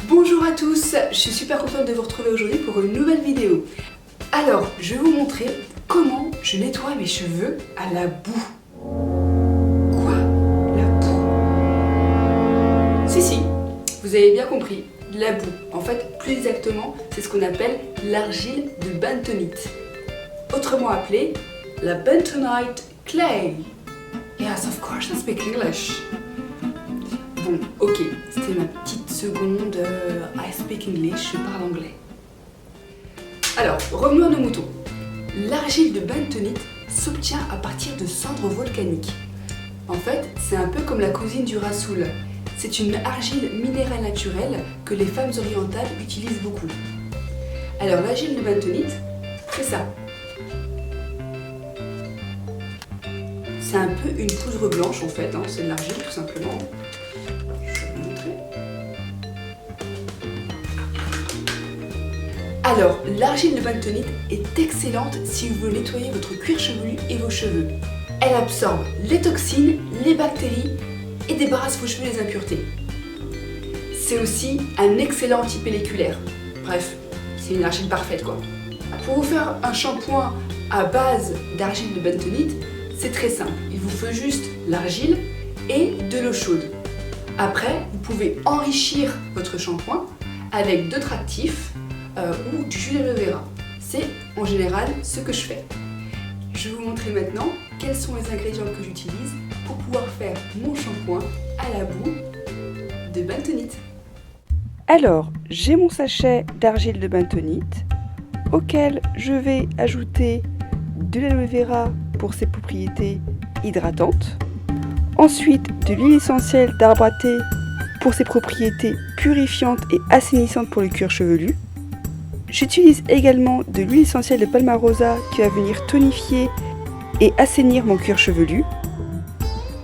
Bonjour à tous, je suis super contente de vous retrouver aujourd'hui pour une nouvelle vidéo. Alors, je vais vous montrer comment je nettoie mes cheveux à la boue. Quoi? La boue? Si, vous avez bien compris, la boue. En fait, plus exactement, c'est ce qu'on appelle l'argile de bentonite. Autrement appelée, la bentonite clay. Yes, of course, I speak English. Bon, ok, c'était ma petite seconde I speak English, je parle anglais. Alors, revenons à nos moutons. L'argile de bentonite s'obtient à partir de cendres volcaniques. En fait, c'est un peu comme la cousine du rassoul. C'est une argile minérale naturelle que les femmes orientales utilisent beaucoup. Alors, l'argile de bentonite, c'est ça. C'est un peu une poudre blanche en fait, c'est de l'argile tout simplement. Alors, l'argile de bentonite est excellente si vous voulez nettoyer votre cuir chevelu et vos cheveux. Elle absorbe les toxines, les bactéries et débarrasse vos cheveux des impuretés. C'est aussi un excellent antipelliculaire. Bref, c'est une argile parfaite quoi. Pour vous faire un shampoing à base d'argile de bentonite, c'est très simple. Il vous faut juste l'argile et de l'eau chaude. Après, vous pouvez enrichir votre shampoing avec d'autres actifs ou du jus d'aloe vera. C'est en général ce que je fais. Je vais vous montrer maintenant quels sont les ingrédients que j'utilise pour pouvoir faire mon shampoing à la boue de bentonite. Alors, j'ai mon sachet d'argile de bentonite auquel je vais ajouter de l'aloe vera pour ses propriétés hydratantes. Ensuite, de l'huile essentielle d'arbre à thé pour ses propriétés purifiantes et assainissantes pour le cuir chevelu. J'utilise également de l'huile essentielle de Palmarosa qui va venir tonifier et assainir mon cuir chevelu.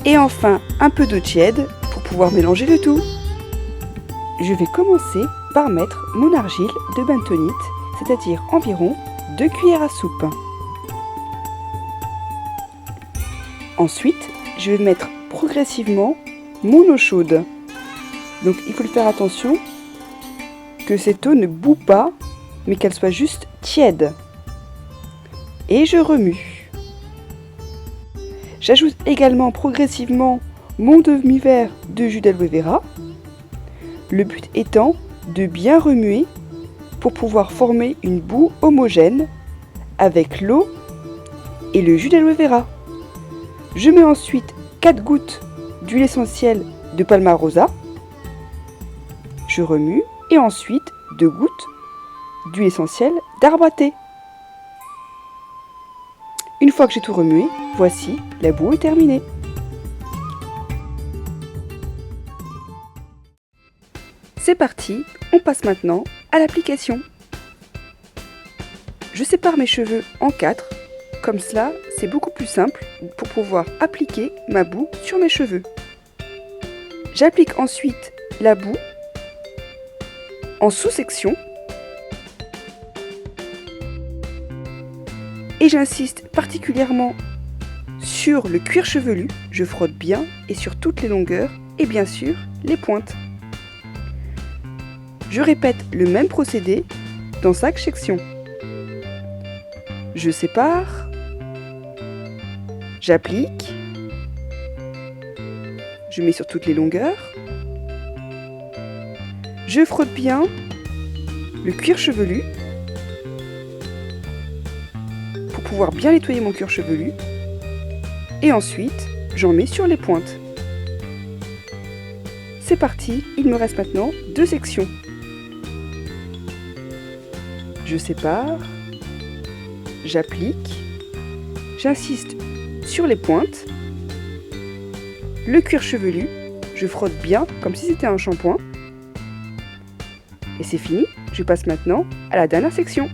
Et enfin, un peu d'eau tiède pour pouvoir mélanger le tout. Je vais commencer par mettre mon argile de bentonite, c'est-à-dire environ 2 cuillères à soupe. Ensuite, je vais mettre progressivement mon eau chaude. Donc il faut faire attention que cette eau ne bout pas, mais qu'elle soit juste tiède. Et je remue. J'ajoute également progressivement mon demi-verre de jus d'aloe vera. Le but étant de bien remuer pour pouvoir former une boue homogène avec l'eau et le jus d'aloe vera. Je mets ensuite 4 gouttes d'huile essentielle de Palmarosa. Je remue et ensuite 2 gouttes d'huile essentielle d'arbre à thé. Une fois que j'ai tout remué, voici, la boue est terminée. C'est parti, on passe maintenant à l'application. Je sépare mes cheveux en 4, comme cela c'est beaucoup plus simple pour pouvoir appliquer ma boue sur mes cheveux. J'applique ensuite la boue en sous-section et j'insiste particulièrement sur le cuir chevelu, je frotte bien et sur toutes les longueurs et bien sûr les pointes. Je répète le même procédé dans chaque section. Je sépare, j'applique, je mets sur toutes les longueurs, je frotte bien le cuir chevelu pour pouvoir bien nettoyer mon cuir chevelu et ensuite j'en mets sur les pointes. C'est parti, il me reste maintenant 2 sections. Je sépare, j'applique, j'insiste sur les pointes, le cuir chevelu, je frotte bien comme si c'était un shampoing. Et c'est fini, je passe maintenant à la dernière section.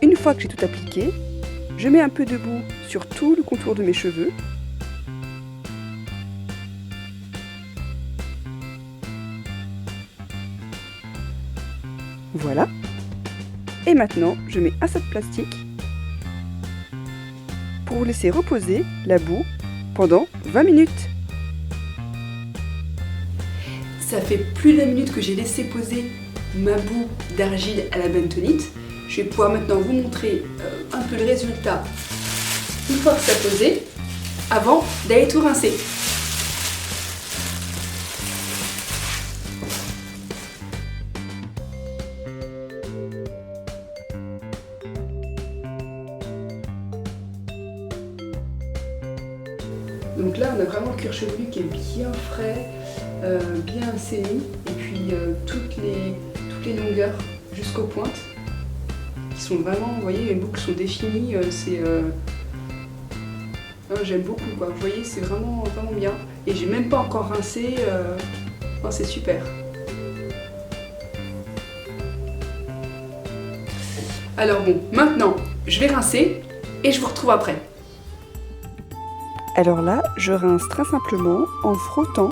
Une fois que j'ai tout appliqué, je mets un peu de boue sur tout le contour de mes cheveux. Voilà. Et maintenant, je mets un sac plastique pour laisser reposer la boue pendant 20 minutes. Ça fait plus d'1 minute que j'ai laissé poser ma boue d'argile à la bentonite. Je vais pouvoir maintenant vous montrer un peu le résultat une fois que ça a posé, avant d'aller tout rincer. Donc là, on a vraiment le cuir chevelu qui est bien frais, bien assaini, et puis toutes les longueurs jusqu'aux pointes, qui sont vraiment, vous voyez, les boucles sont définies, j'aime beaucoup, quoi. Vous voyez, c'est vraiment, vraiment bien. Et j'ai même pas encore rincé, c'est super. Alors bon, maintenant, je vais rincer et je vous retrouve après. Alors là, je rince très simplement en frottant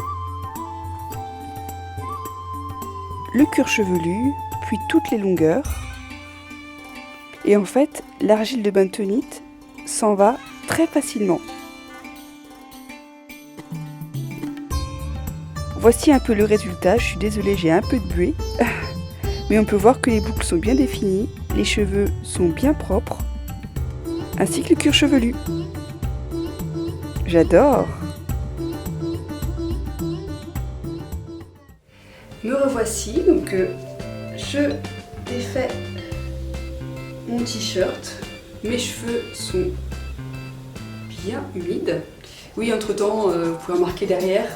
le cuir chevelu, puis toutes les longueurs. Et en fait, l'argile de bentonite s'en va très facilement. Voici un peu le résultat. Je suis désolée, j'ai un peu de buée. Mais on peut voir que les boucles sont bien définies, les cheveux sont bien propres, ainsi que le cuir chevelu. J'adore! Me revoici, donc je défais mon t-shirt, mes cheveux sont bien humides. Oui, entre-temps, vous pouvez remarquer derrière,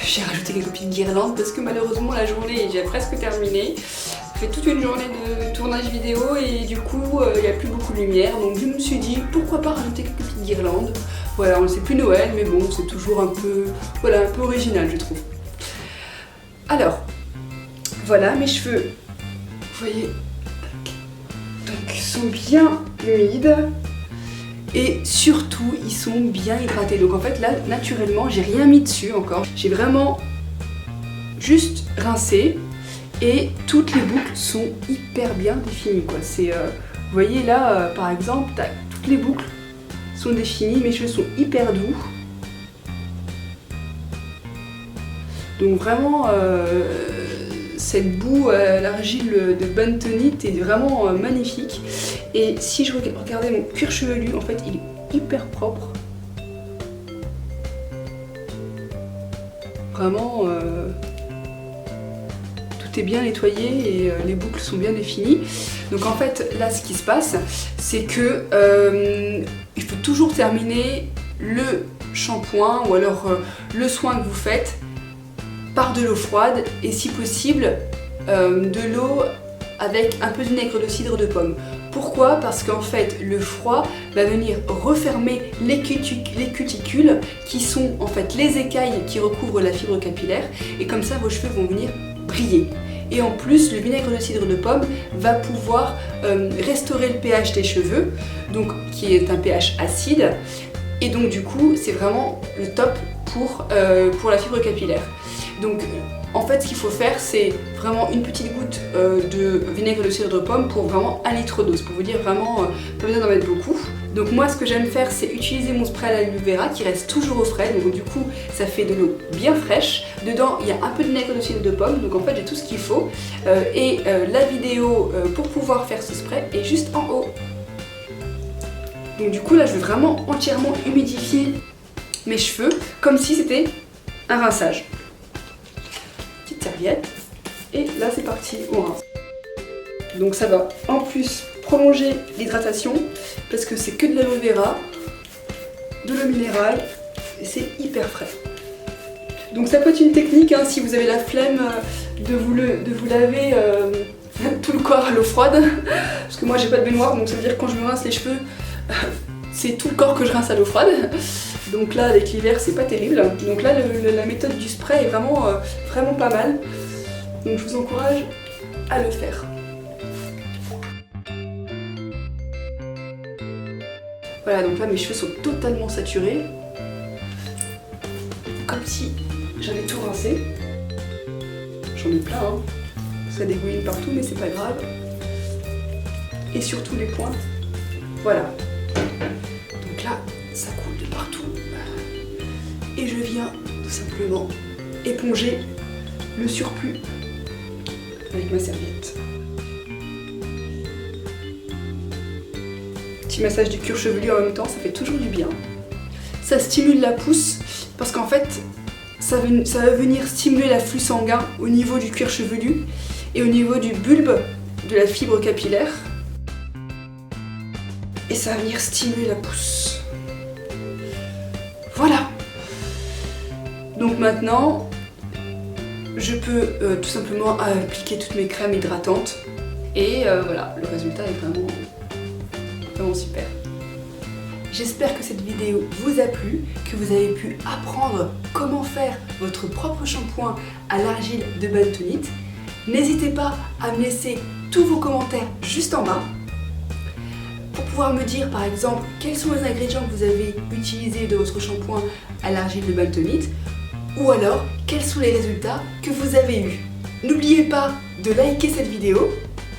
j'ai rajouté quelques petites guirlandes parce que malheureusement la journée est déjà presque terminée. J'ai fait toute une journée de tournage vidéo et du coup il n'y a plus beaucoup de lumière, donc je me suis dit pourquoi pas rajouter quelques petites guirlandes. Voilà, c'est plus Noël, mais bon, c'est toujours un peu, voilà, un peu original, je trouve. Alors, voilà mes cheveux, vous voyez, donc sont bien humides et surtout ils sont bien hydratés. Donc en fait là, naturellement, j'ai rien mis dessus encore. J'ai vraiment juste rincé et toutes les boucles sont hyper bien définies, quoi. C'est, vous voyez là, par exemple, toutes les boucles sont définies, mes cheveux sont hyper doux. Donc vraiment, cette boue à l'argile de bentonite est vraiment magnifique. Et si je regardais mon cuir chevelu, en fait, il est hyper propre. Vraiment, tout est bien nettoyé et les boucles sont bien définies. Donc en fait, là, ce qui se passe, c'est que il faut toujours terminer le shampoing ou alors le soin que vous faites par de l'eau froide et si possible de l'eau avec un peu de vinaigre de cidre de pomme. Pourquoi? Parce qu'en fait le froid va venir refermer les cuticules qui sont en fait les écailles qui recouvrent la fibre capillaire et comme ça vos cheveux vont venir briller. Et en plus le vinaigre de cidre de pomme va pouvoir restaurer le pH des cheveux, donc qui est un pH acide et donc du coup c'est vraiment le top pour la fibre capillaire. Donc en fait ce qu'il faut faire c'est vraiment une petite goutte de vinaigre de cidre de pomme pour vraiment 1 litre d'eau, pour vous dire vraiment pas besoin d'en mettre beaucoup. Donc moi ce que j'aime faire c'est utiliser mon spray à l'aloe vera qui reste toujours au frais, donc du coup ça fait de l'eau bien fraîche. Dedans il y a un peu de vinaigre de cidre de pomme, donc en fait j'ai tout ce qu'il faut. La vidéo pour pouvoir faire ce spray est juste en haut. Donc du coup là je vais vraiment entièrement humidifier mes cheveux comme si c'était un rinçage. Petite serviette et là c'est parti, on rince. Donc ça va en plus prolonger l'hydratation parce que c'est que de l'aloe vera, de l'eau minérale et c'est hyper frais. Donc ça peut être une technique hein, si vous avez la flemme de vous laver tout le corps à l'eau froide parce que moi j'ai pas de baignoire donc ça veut dire que quand je me rince les cheveux c'est tout le corps que je rince à l'eau froide. Donc là avec l'hiver c'est pas terrible. Donc là la méthode du spray est vraiment, vraiment pas mal. Donc je vous encourage à le faire. Voilà, donc là mes cheveux sont totalement saturés. Comme si j'avais tout rincé. J'en ai plein hein. Ça dégouline partout, mais c'est pas grave. Et surtout les pointes. Voilà. Donc là, ça coule de partout. Et je viens tout simplement éponger le surplus avec ma serviette. Petit massage du cuir chevelu en même temps, ça fait toujours du bien. Ça stimule la pousse parce qu'en fait, ça va venir stimuler l'afflux sanguin au niveau du cuir chevelu et au niveau du bulbe de la fibre capillaire. Et ça va venir stimuler la pousse. Voilà. Donc maintenant, je peux tout simplement appliquer toutes mes crèmes hydratantes. Et voilà, le résultat est vraiment super. J'espère que cette vidéo vous a plu, que vous avez pu apprendre comment faire votre propre shampoing à l'argile de bentonite. N'hésitez pas à me laisser tous vos commentaires juste en bas pour pouvoir me dire par exemple quels sont les ingrédients que vous avez utilisés de votre shampoing à l'argile de bentonite ou alors quels sont les résultats que vous avez eus. N'oubliez pas de liker cette vidéo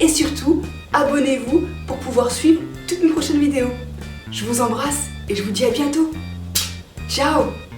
et surtout abonnez-vous pour pouvoir suivre toutes mes prochaines vidéos. Je vous embrasse et je vous dis à bientôt. Ciao!